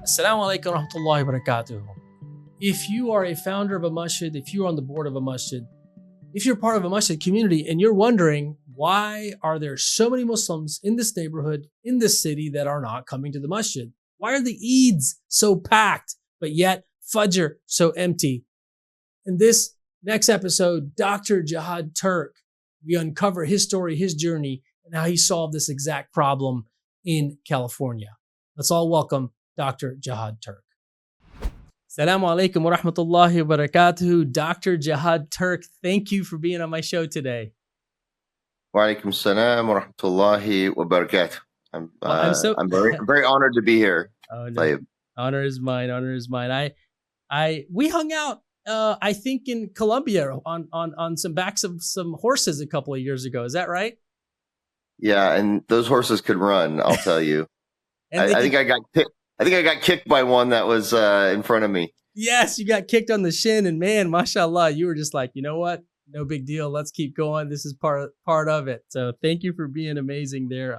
Assalamu alaikum wa rahmatullahi wa barakatuh. If you are a founder of a masjid, if you're on the board of a masjid, if you're part of a masjid community and you're wondering why are there so many Muslims in this neighborhood, in this city that are not coming to the masjid? Why are the Eids so packed, but yet Fajr so empty? In this next episode, Dr. Jihad Turk, we uncover his story, his journey, and how he solved this exact problem in California. Let's all welcome Dr. Jihad Turk. Assalamu alaikum wa rahmatullahi wa barakatuh. Dr. Jihad Turk, thank you for being on my show today. Wa alaikum salam wa rahmatullahi wa barakatuh. I'm very honored to be here. Oh, no. Honor is mine. Honor is mine. We hung out, I think in Colombia on some backs of some horses a couple of years ago. Is that right? Yeah, and those horses could run, I'll tell you. I think I got kicked by one that was in front of me. Yes, you got kicked on the shin, and man, mashallah, you were just like, you know what? No big deal. Let's keep going. This is part of it. So thank you for being amazing there.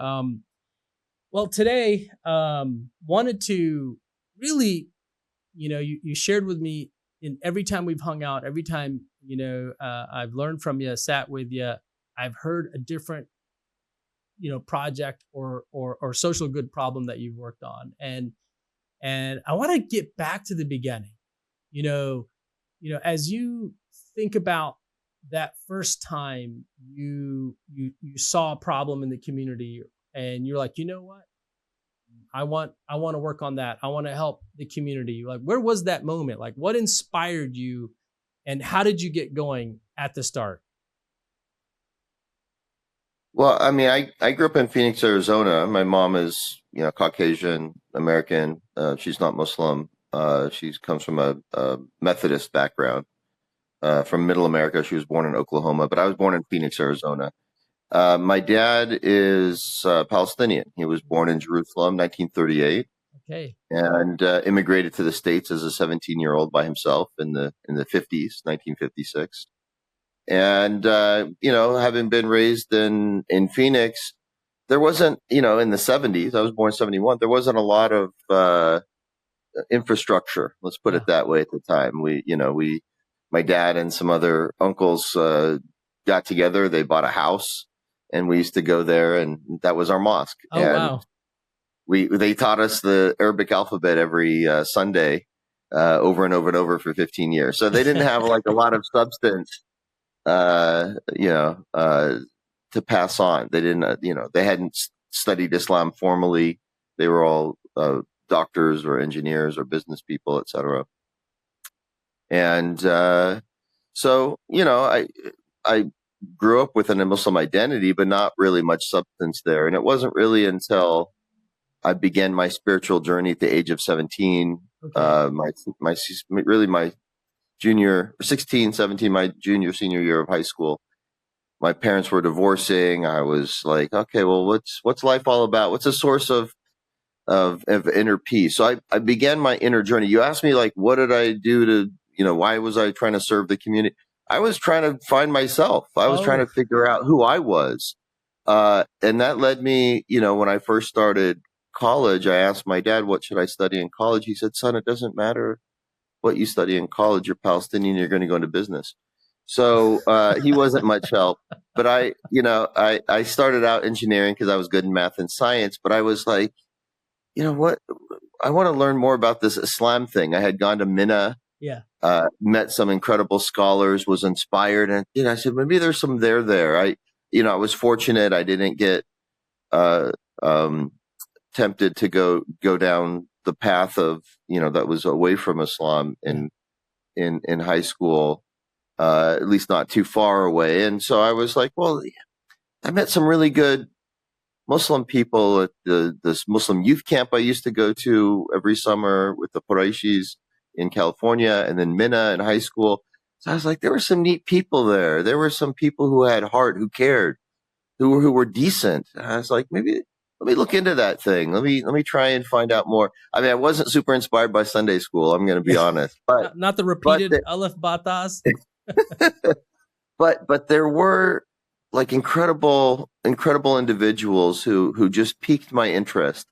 Well, today, wanted to really, you shared with me in every time we've hung out, every time, I've learned from you, sat with you, I've heard a different, project or social good problem that you've worked on. And I want to get back to the beginning, as you think about that first time you saw a problem in the community and you're like, you know what? I want to work on that. I want to help the community. Like, where was that moment? Like, what inspired you and how did you get going at the start? Well, I mean, I grew up in Phoenix, Arizona. My mom is, Caucasian American. She's not Muslim. She comes from a Methodist background from Middle America. She was born in Oklahoma, but I was born in Phoenix, Arizona. My dad is Palestinian. He was born in Jerusalem, 1938. Okay. And immigrated to the States as a 17-year-old by himself in the 50s, 1956. And, having been raised in Phoenix, there wasn't, in the 70s, I was born in 71, there wasn't a lot of infrastructure, let's put it that way at the time. My dad and some other uncles got together, they bought a house, and we used to go there, and that was our mosque. Oh, and wow. They taught us the Arabic alphabet every Sunday over and over and over for 15 years. So they didn't have like a lot of substance to pass on. They didn't, they hadn't studied Islam formally. They were all doctors or engineers or business people, etc. And so, I grew up with a Muslim identity, but not really much substance there. And it wasn't really until I began my spiritual journey at the age of 17, my junior, 16, 17, my senior year of high school. My parents were divorcing. I was like, okay, well, what's life all about? What's the source of inner peace? So I began my inner journey. You asked me, like, what did I do to, why was I trying to serve the community? I was trying to find myself. I was trying to figure out who I was. And that led me, when I first started college, I asked my dad, what should I study in college? He said, son, it doesn't matter what you study in college. You're Palestinian, you're going to go into business. So he wasn't much help. But I started out engineering because I was good in math and science. But I was like, what? I want to learn more about this Islam thing. I had gone to Medina, met some incredible scholars, was inspired. And I said, maybe there's some there. I was fortunate. I didn't get tempted to go down the path of, that was away from Islam in high school, at least not too far away. And so I was like, well, I met some really good Muslim people at this Muslim youth camp I used to go to every summer with the Qurayshis in California, and then Mina in high school. So I was like, there were some neat people there. There were some people who had heart, who cared, who were decent. And I was like, maybe let me look into that thing. Let me try and find out more. I mean, I wasn't super inspired by Sunday school, I'm going to be honest. But not the repeated Aleph Batas. But there were like incredible individuals who just piqued my interest.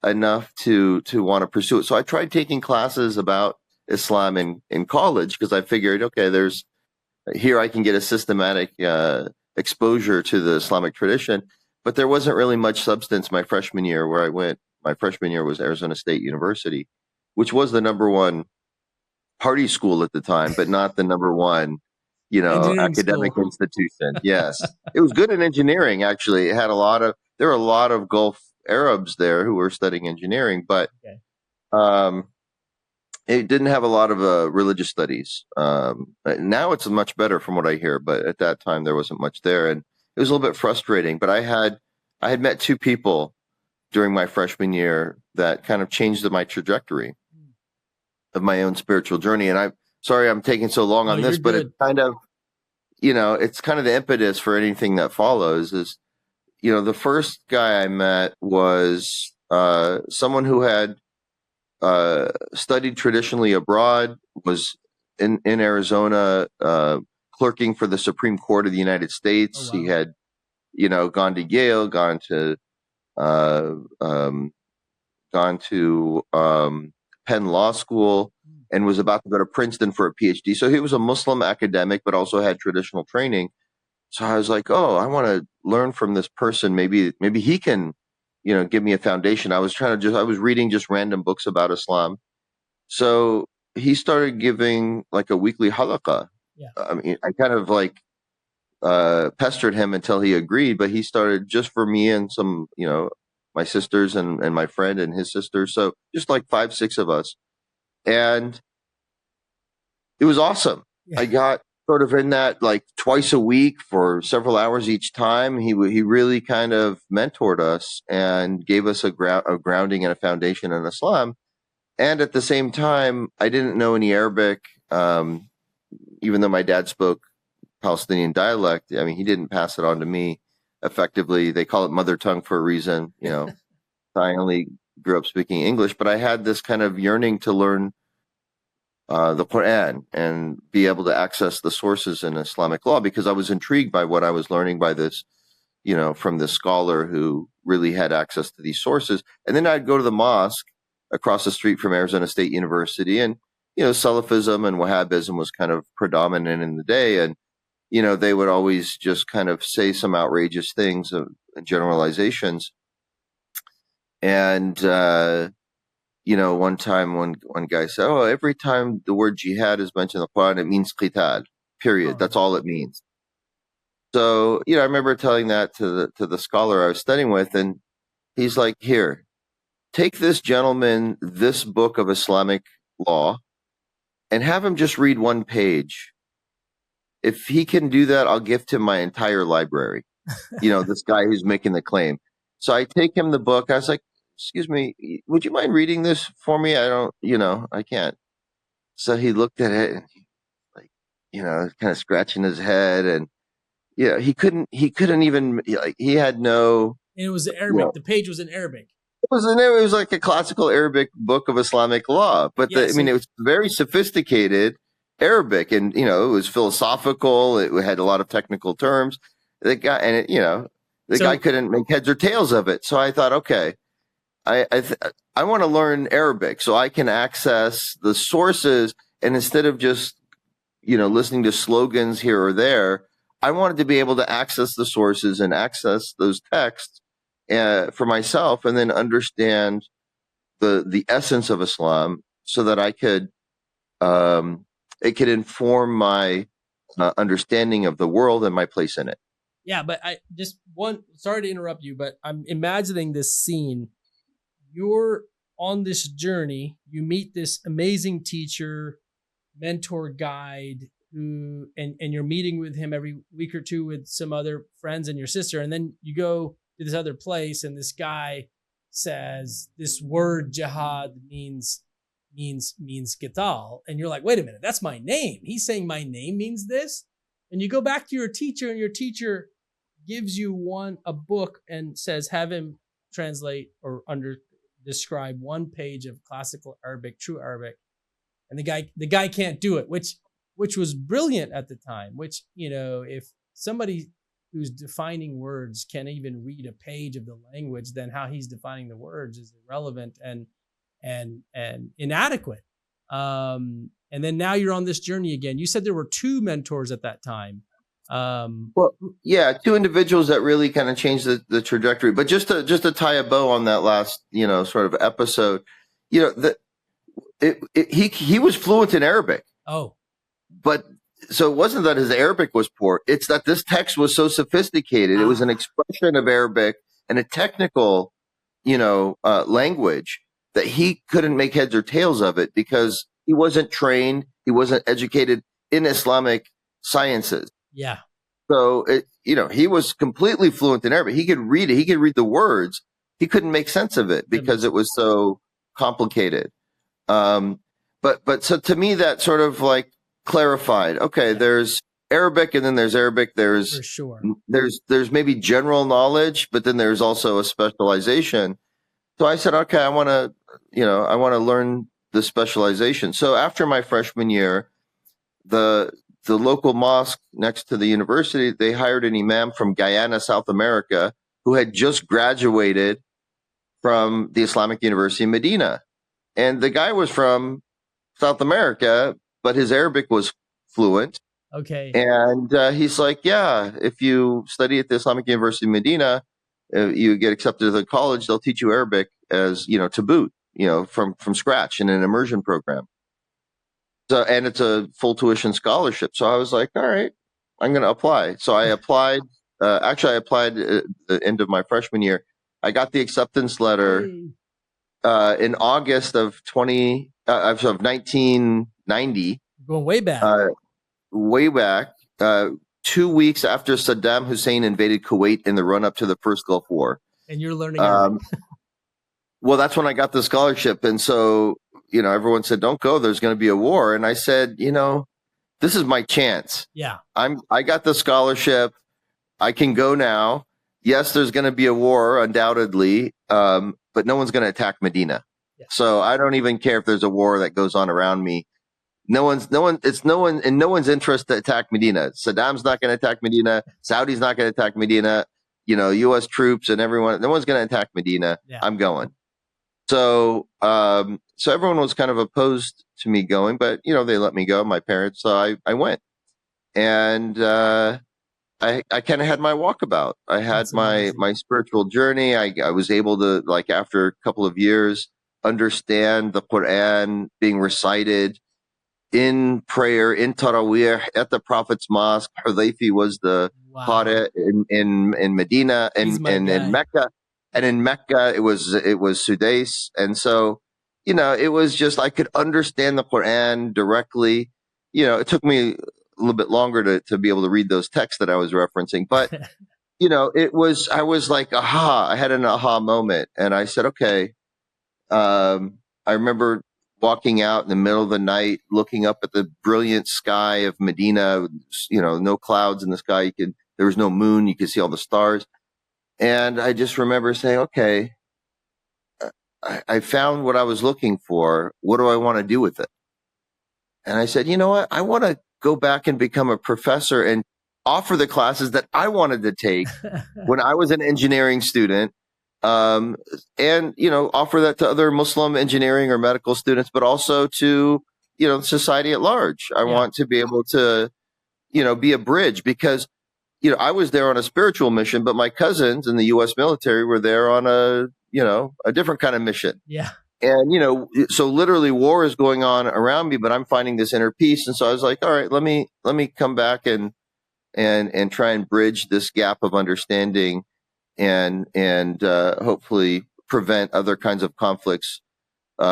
enough to want to pursue it. So I tried taking classes about Islam in college because I figured, okay, here I can get a systematic exposure to the Islamic tradition, but there wasn't really much substance my freshman year where I went. My freshman year was Arizona State University, which was the number one party school at the time, but not the number one, Engineering academic school. institution. Yes. It was good in engineering, actually. There were a lot of Gulf Arabs there who were studying engineering, but Okay. it didn't have a lot of religious studies. Now it's much better from what I hear, but at that time there wasn't much there, and it was a little bit frustrating. But I had met two people during my freshman year that kind of changed my trajectory of my own spiritual journey. And I'm sorry I'm taking so long on this, but it's kind of, it's kind of the impetus for anything that follows. Is the first guy I met was someone who had studied traditionally abroad, was in Arizona, clerking for the Supreme Court of the United States. Oh, wow. He had, gone to Yale, gone to Penn Law School, and was about to go to Princeton for a PhD. So he was a Muslim academic, but also had traditional training. So I was like, oh, I want to learn from this person. Maybe he can, give me a foundation. I was reading just random books about Islam. So he started giving like a weekly halaqah. Yeah. I mean, I kind of like pestered him until he agreed, but he started just for me and some, my sisters and my friend and his sister. So just like 5, 6 of us. And it was awesome. Yeah. I got sort of in that like twice a week for several hours each time. He really kind of mentored us and gave us a grounding and a foundation in Islam. And at the same time, I didn't know any Arabic, even though my dad spoke Palestinian dialect. I mean, he didn't pass it on to me effectively. They call it mother tongue for a reason. I only grew up speaking English, but I had this kind of yearning to learn the Quran and be able to access the sources in Islamic law, because I was intrigued by what I was learning by this, from this scholar who really had access to these sources. And then I'd go to the mosque across the street from Arizona State University, and, Salafism and Wahhabism was kind of predominant in the day. And, they would always just kind of say some outrageous things, generalizations. And, one time one guy said, oh, every time the word jihad is mentioned in the Quran, it means qital, period. That's all it means. So, I remember telling that to the scholar I was studying with, and he's like, here, take this gentleman, this book of Islamic law, and have him just read one page. If he can do that, I'll gift him my entire library. This guy who's making the claim. So I take him the book. I was like, excuse me, would you mind reading this for me? I don't, I can't. So he looked at it and like, kind of scratching his head, and he couldn't even, like, he had no. And it was Arabic. The page was in Arabic. It was like a classical Arabic book of Islamic law, but it was very sophisticated Arabic, and it was philosophical. It had a lot of technical terms. The guy, and the guy couldn't make heads or tails of it. So I thought, okay, I want to learn Arabic so I can access the sources, and instead of just listening to slogans here or there, I wanted to be able to access the sources and access those texts for myself, and then understand the essence of Islam, so that I could it could inform my understanding of the world and my place in it. Yeah, but sorry to interrupt you, but I'm imagining this scene. You're on this journey, you meet this amazing teacher, mentor, guide, and you're meeting with him every week or two with some other friends and your sister, and then you go to this other place, and this guy says this word jihad means qital, and you're like, wait a minute, that's my name. He's saying my name means this, and you go back to your teacher, and your teacher gives you a book and says, have him translate or describe one page of classical Arabic, true Arabic, and the guy can't do it, which was brilliant at the time. Which if somebody who's defining words can't even read a page of the language, then how he's defining the words is irrelevant and inadequate. And then now you're on this journey again. You said there were two mentors at that time. Well, yeah, two individuals that really kind of changed the trajectory. But just to tie a bow on that last, sort of episode, he was fluent in Arabic. Oh, but so it wasn't that his Arabic was poor. It's that this text was so sophisticated. It was an expression of Arabic and a technical, language that he couldn't make heads or tails of it because he wasn't trained. He wasn't educated in Islamic sciences. Yeah. So, he was completely fluent in Arabic. He could read it. He could read the words. He couldn't make sense of it because it was so complicated. But so to me, that sort of like clarified, okay, there's Arabic and then there's Arabic. There's, for sure. There's maybe general knowledge, but then there's also a specialization. So I said, okay, I want to learn the specialization. So after my freshman year, the local mosque next to the university, they hired an imam from Guyana, South America, who had just graduated from the Islamic University in Medina. And the guy was from South America, but his Arabic was fluent. Okay. And he's like, yeah, if you study at the Islamic University in Medina, you get accepted to the college, they'll teach you Arabic as, to boot, from scratch in an immersion program. So, and it's a full tuition scholarship. So I was like, all right, I'm going to apply. So I applied. I applied at the end of my freshman year. I got the acceptance letter in August of 1990. Going way back. Way back. 2 weeks after Saddam Hussein invaded Kuwait in the run up to the first Gulf War. And you're learning Arabic. Well, that's when I got the scholarship. And so, everyone said, don't go, there's going to be a war. And I said, this is my chance. Yeah. I got the scholarship. I can go now. Yes, there's going to be a war, undoubtedly, but no one's going to attack Medina. Yeah. So I don't even care if there's a war that goes on around me. It's no one's interest to attack Medina. Saddam's not going to attack Medina. Saudi's not going to attack Medina. U.S. troops and everyone, no one's going to attack Medina. Yeah. I'm going. So, so everyone was kind of opposed to me going, but they let me go, my parents. So I went, and I kind of had my walkabout. I had my spiritual journey. I was able to, like, after a couple of years, understand the Quran being recited in prayer, in Taraweeh, at the Prophet's Mosque. Hudayfi was the Qari in Medina and in Mecca. And in Mecca, it was Sudais. And so, it was just, I could understand the Quran directly. It took me a little bit longer to be able to read those texts that I was referencing. But, I was like, aha, I had an aha moment. And I said, okay. I remember walking out in the middle of the night, looking up at the brilliant sky of Medina, no clouds in the sky. There was no moon. You could see all the stars. And I just remember saying, okay, I found what I was looking for. What do I want to do with it? And I said, you know what? I want to go back and become a professor and offer the classes that I wanted to take when I was an engineering student. And, offer that to other Muslim engineering or medical students, but also to, society at large. I want to be able to, be a bridge because, I was there on a spiritual mission, but my cousins in the U.S. military were there on a different kind of mission. Yeah. And, so literally war is going on around me, but I'm finding this inner peace. And so I was like, all right, let me come back and try and bridge this gap of understanding and hopefully prevent other kinds of conflicts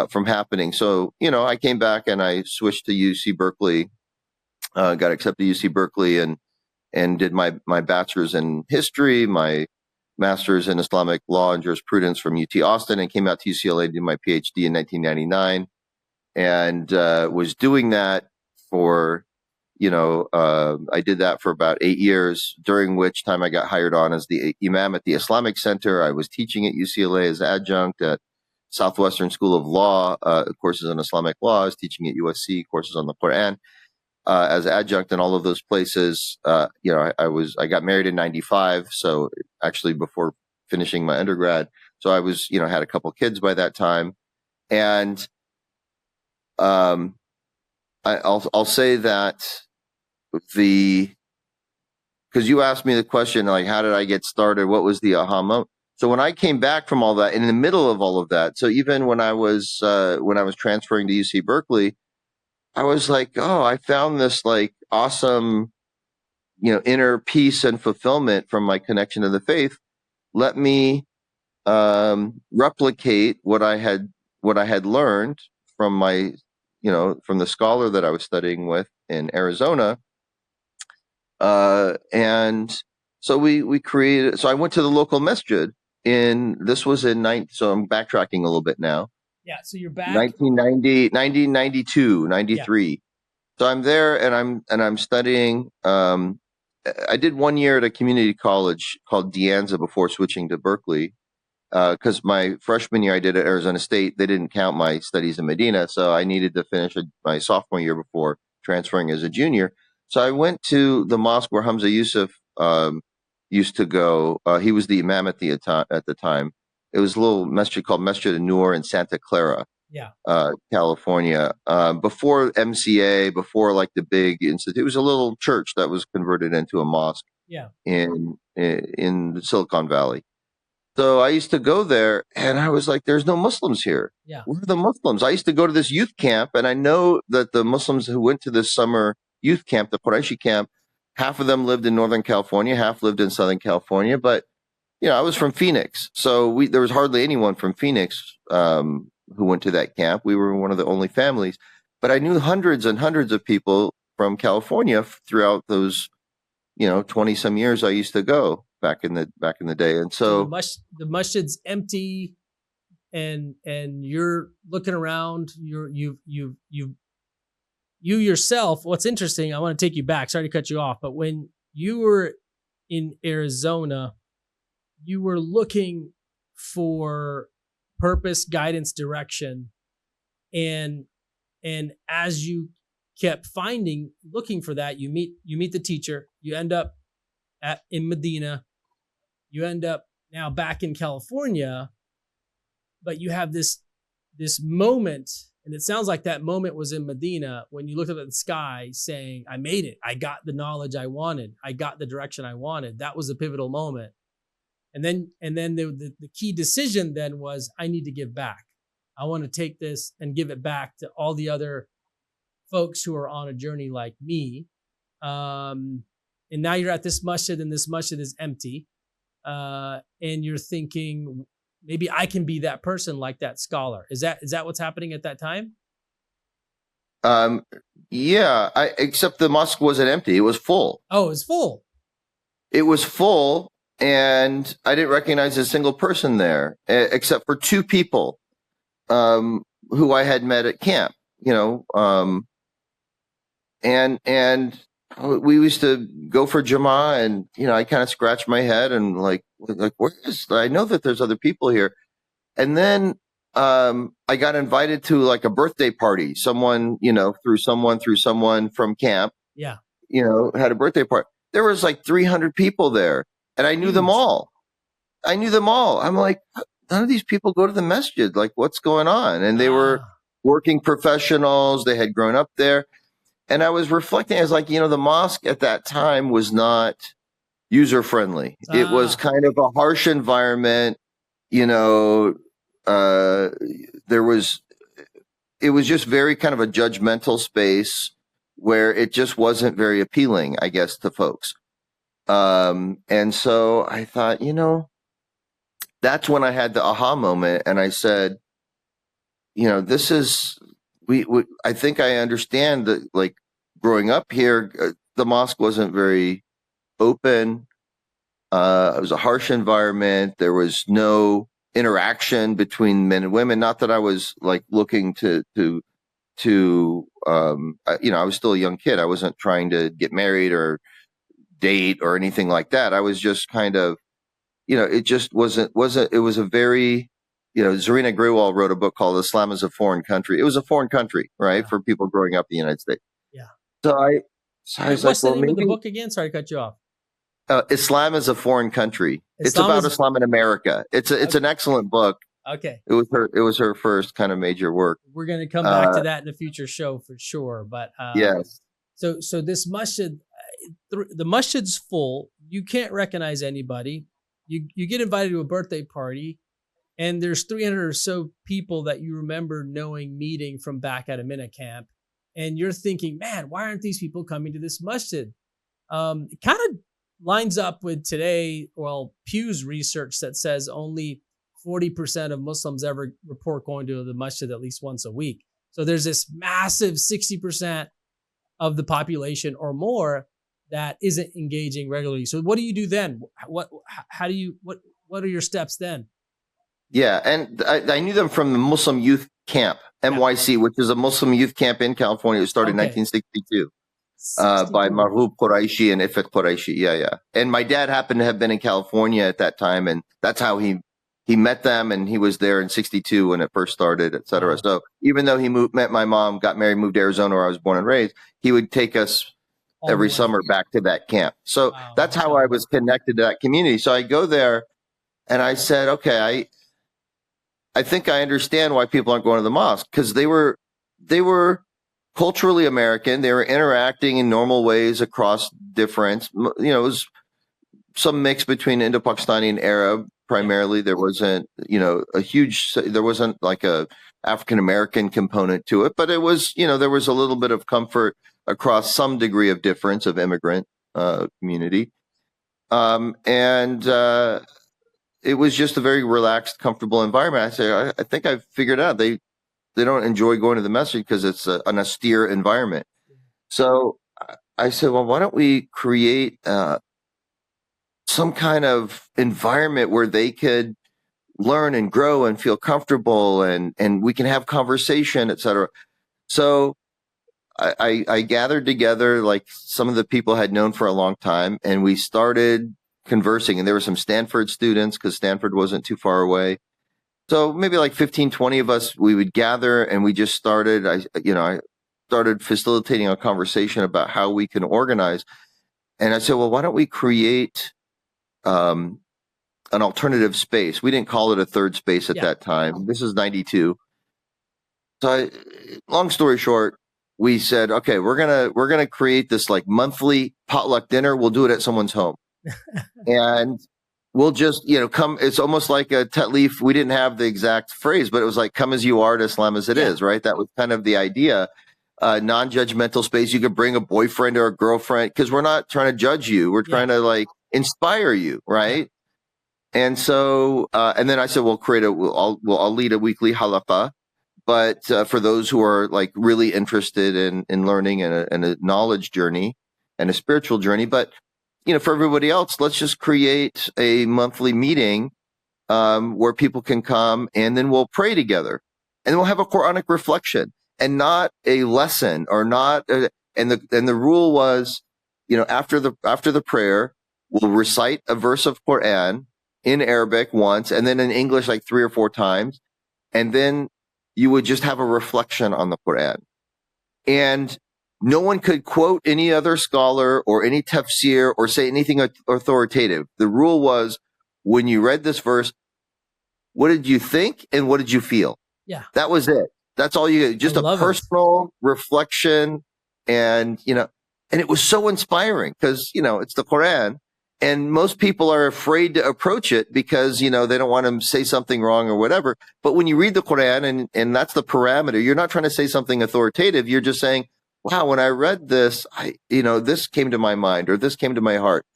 from happening. So, I came back and I switched to UC Berkeley, got accepted to UC Berkeley and did my bachelor's in history, my master's in Islamic law and jurisprudence from UT Austin, and came out to UCLA to do my PhD in 1999, and was doing that for, I did that for about 8 years, during which time I got hired on as the imam at the Islamic Center. I was teaching at UCLA as adjunct at Southwestern School of Law, courses on Islamic law. I was teaching at USC, courses on the Quran. as adjunct in all of those places. I got married in 95. So actually before finishing my undergrad. So I was, had a couple kids by that time. And, I'll say that because you asked me the question, like, how did I get started? What was the aha moment? So when I came back from all that, in the middle of all of that, so even when I was transferring to UC Berkeley, I was like, oh, I found this like awesome, inner peace and fulfillment from my connection to the faith. Let me replicate what I had learned from my, from the scholar that I was studying with in Arizona. And so we created, so I went to the local masjid this was so I'm backtracking a little bit now. Yeah. So you're back 1992, 93. Yeah. So I'm there and I'm studying. I did 1 year at a community college called De Anza before switching to Berkeley. Because my freshman year I did at Arizona State, they didn't count my studies in Medina. So I needed to finish my sophomore year before transferring as a junior. So I went to the mosque where Hamza Yusuf used to go. He was the imam at the time. It was a little masjid called Masjid An-Nur in Santa Clara, California. Before MCA, before like the big institute, it was a little church that was converted into a mosque. In the Silicon Valley. So I used to go there and I was like, there's no Muslims here. Where are the Muslims? I used to go to this youth camp and I know that the Muslims who went to this summer youth camp, the Quraishi camp, half of them lived in Northern California, half lived in Southern California. But, I was from Phoenix. So there was hardly anyone from Phoenix who went to that camp. We were one of the only families. But I knew hundreds and hundreds of people from California throughout those 20 some years I used to go back in the day. And so the masjid's empty and you're looking around, you yourself, what's interesting, I want to take you back. Sorry to cut you off, but when you were in Arizona, you were looking for purpose, guidance, direction. And as you kept looking for that, you meet the teacher, you end up in Medina, you end up now back in California, but you have this moment, and it sounds like that moment was in Medina when you looked up at the sky saying, I made it. I got the knowledge I wanted. I got the direction I wanted. That was a pivotal moment. And then the key decision then was, I need to give back. I want to take this and give it back to all the other folks who are on a journey like me. And now you're at this masjid and this masjid is empty. And you're thinking, maybe I can be that person like that scholar. Is that what's happening at that time? Yeah, except the mosque wasn't empty. It was full. Oh, it was full. It was full. And I didn't recognize a single person there, except for two people, who I had met at camp, and we used to go for Jama'ah, and I kind of scratched my head and like where is? I know that there's other people here, and then I got invited to like a birthday party. Someone through someone from camp, had a birthday party. There was like 300 people there, and I knew them all. I'm like, none of these people go to the masjid. Like, what's going on? And they were working professionals. They had grown up there. And I was reflecting, I was like, the mosque at that time was not user friendly. It was kind of a harsh environment. It was just very kind of a judgmental space where it just wasn't very appealing, I guess, to folks. And so I thought, that's when I had the aha moment. And I said, this is, I think I understand that, like, growing up here, the mosque wasn't very open. It was a harsh environment. There was no interaction between men and women. Not that I was like looking to I was still a young kid. I wasn't trying to get married or date or anything like that. I was just kind of, it just wasn't, it was a very, Zarina Grewal wrote a book called Islam is a Foreign Country. It was a foreign country, right? For people growing up in the United States. Yeah. So I was What's like, the well, name of the maybe book again? Sorry to cut you off. Islam is a foreign country. It's Islam about is Islam in America. It's an excellent book. okay. It was her first kind of major work. We're going to come back to that in a future show for sure. But Yes. so this masjid, the masjid's full. You can't recognize anybody. You get invited to a birthday party, and there's 300 or so people that you remember knowing, meeting from back at Amina camp, and you're thinking, man, why aren't these people coming to this masjid? It kind of lines up with today, well, Pew's research that says only 40% of Muslims ever report going to the masjid at least once a week. So there's this massive 60% of the population or more that isn't engaging regularly. So what do you do then? What are your steps then? Yeah, and I knew them from the Muslim Youth Camp, MYC, which is a Muslim youth camp in California. It started in 1962 by Marhoob Quraishi and Ifat Quraishi. Yeah. And my dad happened to have been in California at that time, and that's how he met them, and he was there in 62 when it first started, et cetera. So even though he met my mom, got married, moved to Arizona where I was born and raised, he would take us every summer back to that camp. So that's how I was connected to that community. So I go there and I said, okay, I think I understand why people aren't going to the mosque, because they were culturally American. They were interacting in normal ways across difference. You know, it was some mix between Indo-Pakistani and Arab. Primarily, there wasn't, there wasn't like a African-American component to it, but it was, there was a little bit of comfort across some degree of difference of immigrant community. It was just a very relaxed, comfortable environment. I say, I think I've figured out they don't enjoy going to the masjid because it's an austere environment. So I said, well, why don't we create some kind of environment where they could learn and grow and feel comfortable, and we can have conversation, et cetera. So I gathered together like some of the people I had known for a long time, and we started conversing. And there were some Stanford students because Stanford wasn't too far away. So maybe like 15, 20 of us, we would gather, and we just started, I started facilitating a conversation about how we can organize. And I said, well, why don't we create an alternative space? We didn't call it a third space at that time. This is 92. So long story short, we said, okay, we're gonna create this like monthly potluck dinner. We'll do it at someone's home. And we'll just, come. It's almost like a tatlif. We didn't have the exact phrase, but it was like, come as you are to Islam as it is, right? That was kind of the idea. Non-judgmental space. You could bring a boyfriend or a girlfriend, because we're not trying to judge you. We're trying to like inspire you, right? And so, and then I said, I'll lead a weekly halaqah, but for those who are like really interested in learning and a knowledge journey and a spiritual journey, but for everybody else, let's just create a monthly meeting where people can come, and then we'll pray together, and we'll have a Quranic reflection, and not a lesson, or not. And the rule was, after the prayer, we'll recite a verse of Quran in Arabic once, and then in English like 3 or 4 times, and then you would just have a reflection on the Quran, and no one could quote any other scholar or any tafsir or say anything authoritative. The rule was, when you read this verse, what did you think and what did you feel? Yeah. That was it. That's all you get. Just a personal reflection. And, and it was so inspiring because, it's the Quran, and most people are afraid to approach it because, they don't want to say something wrong or whatever. But when you read the Quran, and that's the parameter, you're not trying to say something authoritative. You're just saying, wow, when I read this, this came to my mind, or this came to my heart.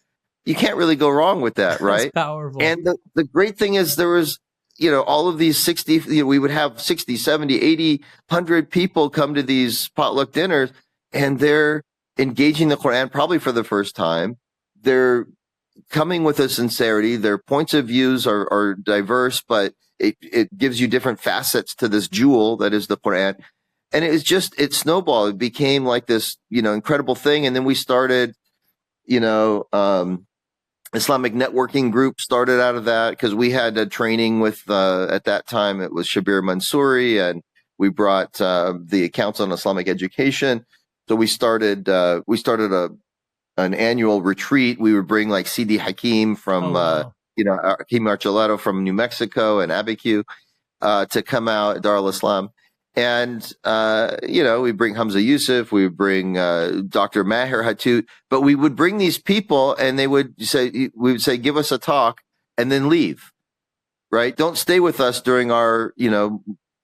You can't really go wrong with that, right? That's powerful. And the great thing is there was, all of these 60, we would have 60, 70, 80, 100 people come to these potluck dinners, and they're engaging the Quran probably for the first time. They're coming with a sincerity. Their points of views are diverse, but it gives you different facets to this jewel that is the Quran. And it snowballed. It became like this, incredible thing. And then we started, Islamic networking group started out of that, because we had a training with, at that time, it was Shabir Mansouri, and we brought the accounts on Islamic education. So we started an annual retreat. We would bring like CD Hakim from, Hakim Archuleta from New Mexico and Abiquiu, to come out, Dar al-Islam. And, we bring Hamza Yusuf, we would bring Dr. Maher Hatut, but we would bring these people and we would say, give us a talk and then leave, right? Don't stay with us during our,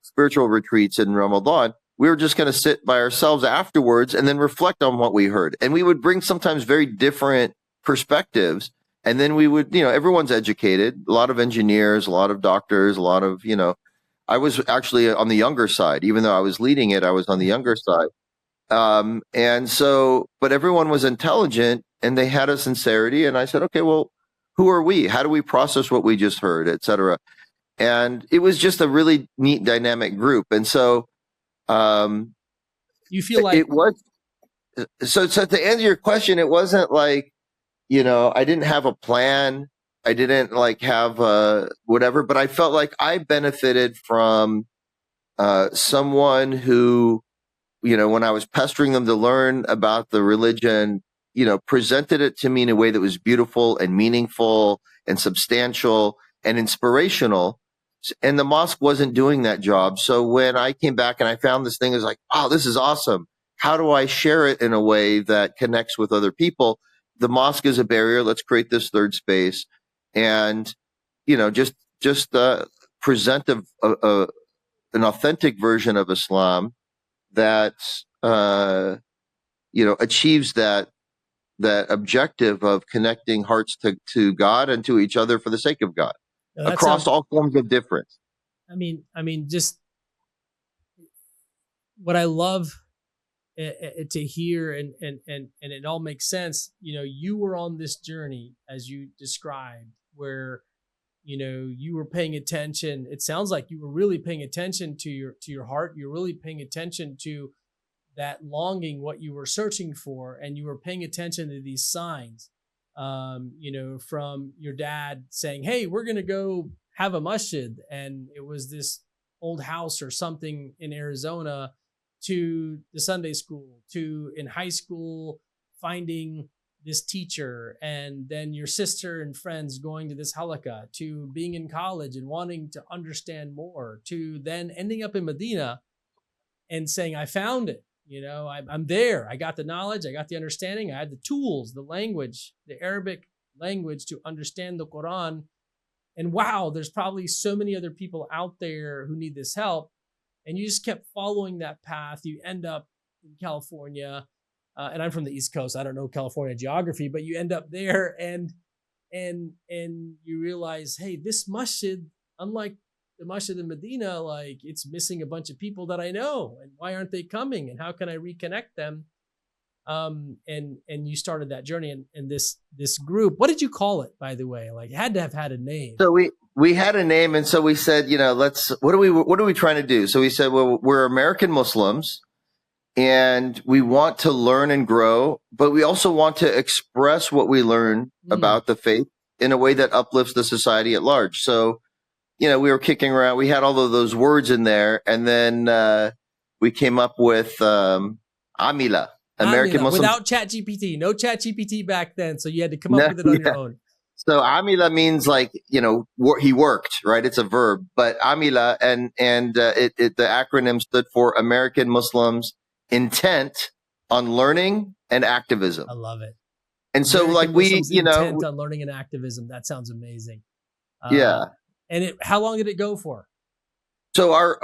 spiritual retreats in Ramadan. We were just going to sit by ourselves afterwards and then reflect on what we heard. And we would bring sometimes very different perspectives. And then we would, everyone's educated, a lot of engineers, a lot of doctors, a lot of, I was actually on the younger side. Even though I was leading it, I was on the younger side. But everyone was intelligent and they had a sincerity. And I said, okay, well, who are we? How do we process what we just heard, et cetera? And it was just a really neat, dynamic group. And so, you feel like it was, so to answer your question, it wasn't like, I didn't have a plan. I didn't like have whatever, but I felt like I benefited from someone who, when I was pestering them to learn about the religion, presented it to me in a way that was beautiful and meaningful and substantial and inspirational. And the mosque wasn't doing that job. So when I came back and I found this thing, it was like, wow, this is awesome. How do I share it in a way that connects with other people? The mosque is a barrier. Let's create this third space and, just present an authentic version of Islam that, achieves that objective of connecting hearts to God and to each other for the sake of God. Across all forms of difference. I mean, just what I love to hear, and it all makes sense. You were on this journey as you described, where you were paying attention. It sounds like you were really paying attention to your heart. You're really paying attention to that longing, what you were searching for, and you were paying attention to these signs. From your dad saying, hey, we're going to go have a masjid. And it was this old house or something in Arizona, to the Sunday school, to in high school, finding this teacher, and then your sister and friends going to this halakha, to being in college and wanting to understand more, to then ending up in Medina and saying, I found it. I'm there. I got the knowledge. I got the understanding. I had the tools, the language, the Arabic language to understand the Quran. And wow, there's probably so many other people out there who need this help. And you just kept following that path. You end up in California, and I'm from the East Coast. I don't know California geography, but you end up there and you realize, hey, this masjid, unlike the masjid in Medina, like it's missing a bunch of people that I know, and why aren't they coming? And how can I reconnect them? And you started that journey and this group. What did you call it, by the way? Like, it had to have had a name. So we had a name, and so we said, what are we trying to do? So we said, well, we're American Muslims, and we want to learn and grow, but we also want to express what we learn about the faith in a way that uplifts the society at large. So, we were kicking around. We had all of those words in there, and then we came up with Amila, American Muslim. Without ChatGPT, no ChatGPT back then, so you had to come up with it on your own. So Amila means like, he worked, right? It's a verb, but Amila and the acronym stood for American Muslims Intent on Learning and Activism. I love it. And so American like Muslims intent on learning and activism. That sounds amazing. Yeah. And how long did it go for? So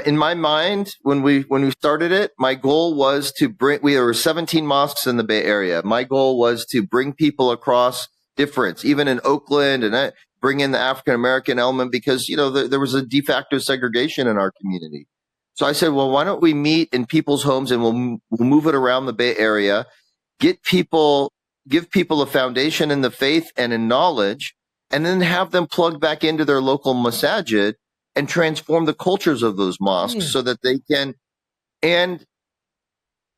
in my mind, when we started it, my goal was to there were 17 mosques in the Bay Area. My goal was to bring people across difference, even in Oakland, and bring in the African American element, because there was a de facto segregation in our community. So I said, well, why don't we meet in people's homes and we'll move it around the Bay Area, give people a foundation in the faith and in knowledge, and then have them plug back into their local masajid and transform the cultures of those mosques so that they can. And,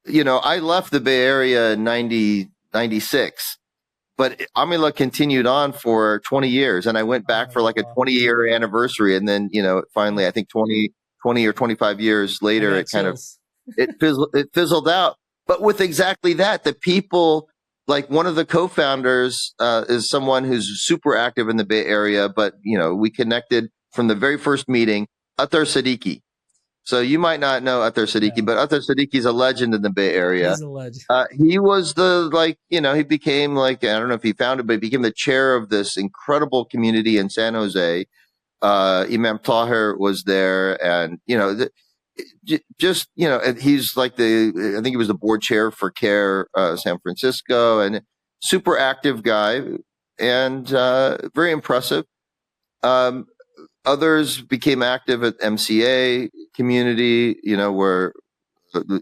I left the Bay Area in 96, but Amila continued on for 20 years. And I went back for like a 20-year anniversary. And then, finally, I think 20 or 25 years later, it kind of, it fizzled out. but with exactly that, the people, like one of the co-founders is someone who's super active in the Bay Area, but we connected from the very first meeting, Athar Siddiqui. So you might not know Athar Siddiqui, No, but Athar Siddiqui is a legend in the Bay Area. he's a legend. He was he became I don't know if he founded, but he became the chair of this incredible community in San Jose. Imam Tahir was there, and he's like I think he was the board chair for CARE San Francisco, and super active guy, and very impressive. Others became active at MCA community, where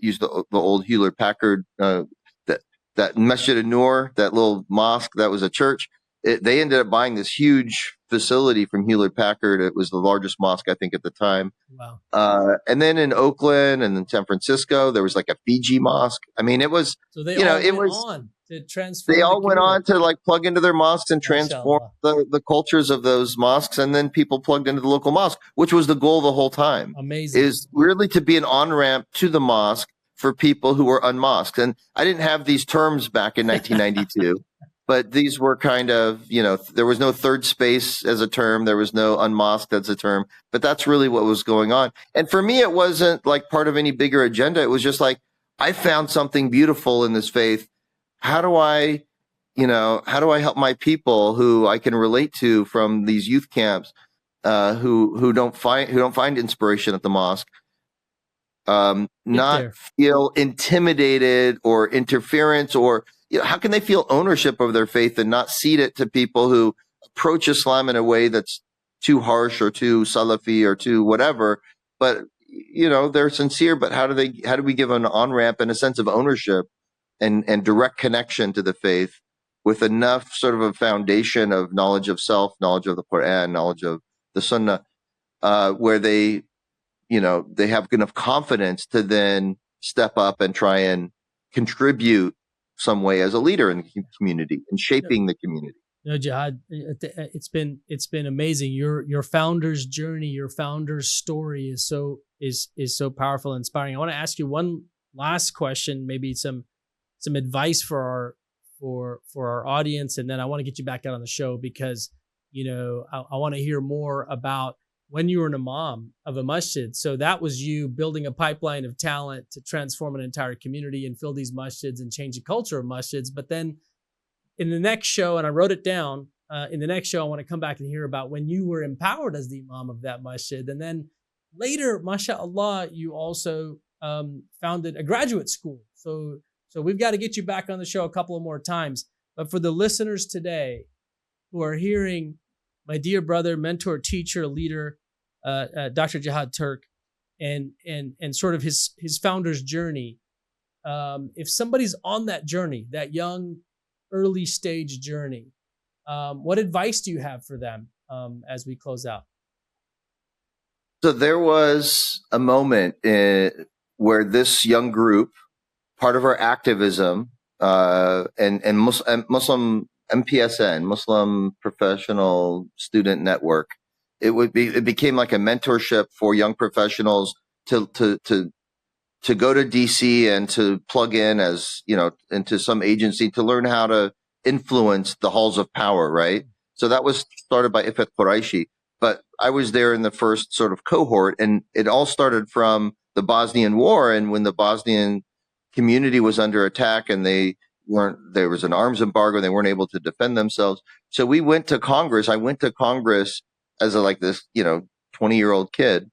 used the old Hewlett Packard, that Masjid Noor, that little mosque that was a church. They ended up buying this huge facility from Hewlett Packard. It was the largest mosque, I think, at the time. Wow. And then in Oakland and in San Francisco, there was like a Fiji mosque. I mean, it was, So they all went on to transform. They all went on to plug into their mosques and transform the cultures of those mosques. And then people plugged into the local mosque, which was the goal the whole time. Amazing. Is really to be an on-ramp to the mosque for people who were unmosqued. And I didn't have these terms back in 1992, but these were kind of, there was no third space as a term. There was no unmosqued as a term, but that's really what was going on. And for me, it wasn't like part of any bigger agenda. It was just like, I found something beautiful in this faith. How do I help my people who I can relate to from these youth camps, who don't find inspiration at the mosque, not feel intimidated or interference, or how can they feel ownership of their faith and not cede it to people who approach Islam in a way that's too harsh or too Salafi or too whatever, but they're sincere. But how do we give an on-ramp and a sense of ownership and direct connection to the faith with enough sort of a foundation of knowledge of self, knowledge of the Quran, knowledge of the Sunnah, where they have enough confidence to then step up and try and contribute some way as a leader in the community and shaping the community. Jihad, it's been amazing. Your founder's journey, your founder's story is so powerful and inspiring. I want to ask you one last question, maybe some advice for our audience, and then I want to get you back out on the show because I want to hear more about when you were an imam of a masjid. So that was you building a pipeline of talent to transform an entire community and fill these masjids and change the culture of masjids. But then in the next show, and I wrote it down, in the next show, I want to come back and hear about when you were empowered as the imam of that masjid. And then later, mashallah, you also founded a graduate school. So we've got to get you back on the show a couple of more times. But for the listeners today who are hearing my dear brother, mentor, teacher, leader, Dr. Jihad Turk, and sort of his founder's journey. If somebody's on that journey, that young, early stage journey, what advice do you have for them as we close out? So there was a moment where this young group, part of our activism, and Muslim MPSN, Muslim Professional Student Network, it became like a mentorship for young professionals to go to DC and to plug in as into some agency to learn how to influence the halls of power, right? So that was started by Ifat Quraishi, but I was there in the first sort of cohort, and it all started from the Bosnian War, and when the Bosnian community was under attack and there was an arms embargo, they weren't able to defend themselves. So we went to Congress. I went to Congress as this 20-year-old kid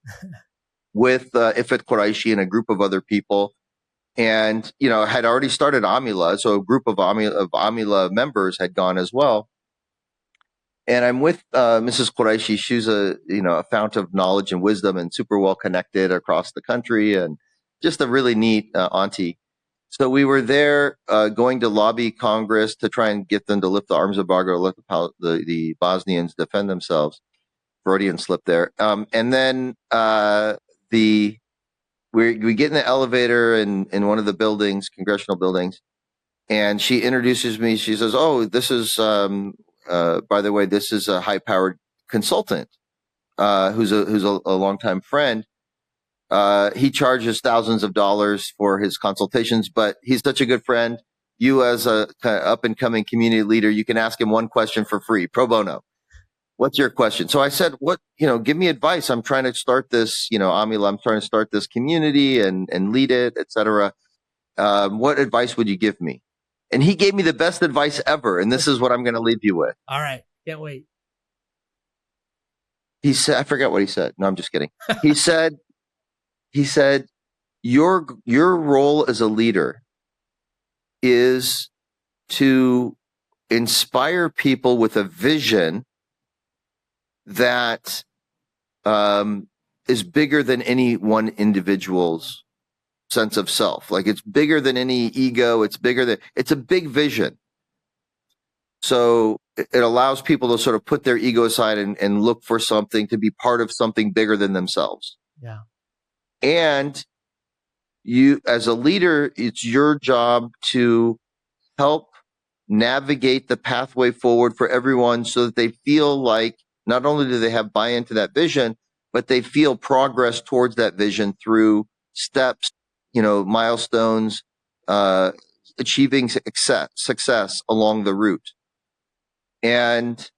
with Ifat Quraishi and a group of other people. And, had already started Amila. So a group of Amila members had gone as well. And I'm with Mrs. Quraishi. She's a fount of knowledge and wisdom and super well connected across the country and just a really neat auntie. So we were there going to lobby Congress to try and get them to lift the arms embargo, let the Bosnians defend themselves. Freudian slip there. And then we get in the elevator in one of the buildings, congressional buildings, and she introduces me. She says, "Oh, this is, by the way, this is a high-powered consultant who's a longtime friend." He charges thousands of dollars for his consultations, but he's such a good friend. You, as a kind of up and coming community leader, you can ask him one question for free, pro bono. What's your question? So I said, give me advice. I'm trying to start this, Amila, I'm trying to start this community and lead it, etc. What advice would you give me? And he gave me the best advice ever. And this is what I'm going to leave you with. All right. Can't wait. He said, I forgot what he said. No, I'm just kidding. He said, your role as a leader is to inspire people with a vision that is bigger than any one individual's sense of self. Like, it's bigger than any ego. It's a big vision. So it allows people to sort of put their ego aside and look for something, to be part of something bigger than themselves. Yeah. And you, as a leader, it's your job to help navigate the pathway forward for everyone so that they feel like not only do they have buy-in to that vision, but they feel progress towards that vision through steps, milestones, achieving success along the route. And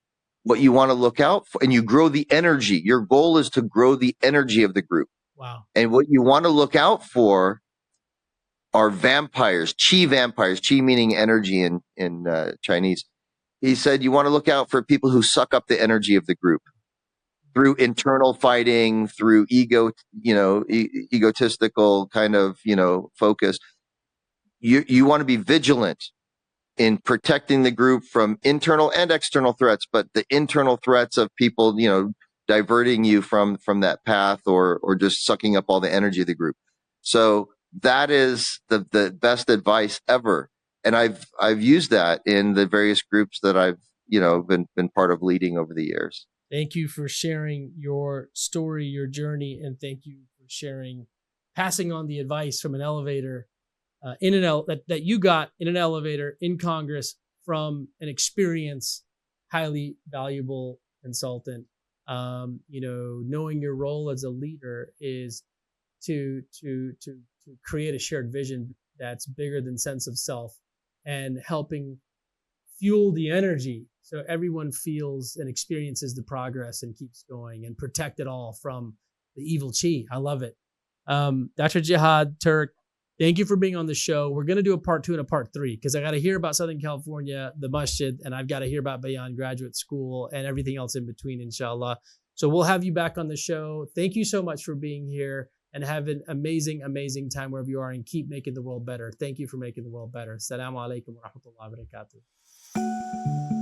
what you want to look out for, and you grow the energy. Your goal is to grow the energy of the group. Wow. And what you want to look out for are vampires, chi meaning energy in Chinese. He said you want to look out for people who suck up the energy of the group through internal fighting, through egotistical kind of, focus. You want to be vigilant in protecting the group from internal and external threats, but the internal threats of people, diverting you from that path or just sucking up all the energy of the group. So that is the best advice ever. And I've used that in the various groups that I've, been part of leading over the years. Thank you for sharing your story, your journey, and thank you for passing on the advice from an elevator that you got in an elevator in Congress from an experienced, highly valuable consultant. Knowing your role as a leader is to create a shared vision that's bigger than sense of self, and helping fuel the energy so everyone feels and experiences the progress and keeps going, and protect it all from the evil chi. I love it. Dr. Jihad Turk, thank you for being on the show. We're going to do a part 2 and a part 3 because I got to hear about Southern California, the Masjid, and I've got to hear about Beyond Graduate School and everything else in between, inshallah. So we'll have you back on the show. Thank you so much for being here, and have an amazing, amazing time wherever you are, and keep making the world better. Thank you for making the world better. Assalamu alaikum wa rahmatullahi wa barakatuh.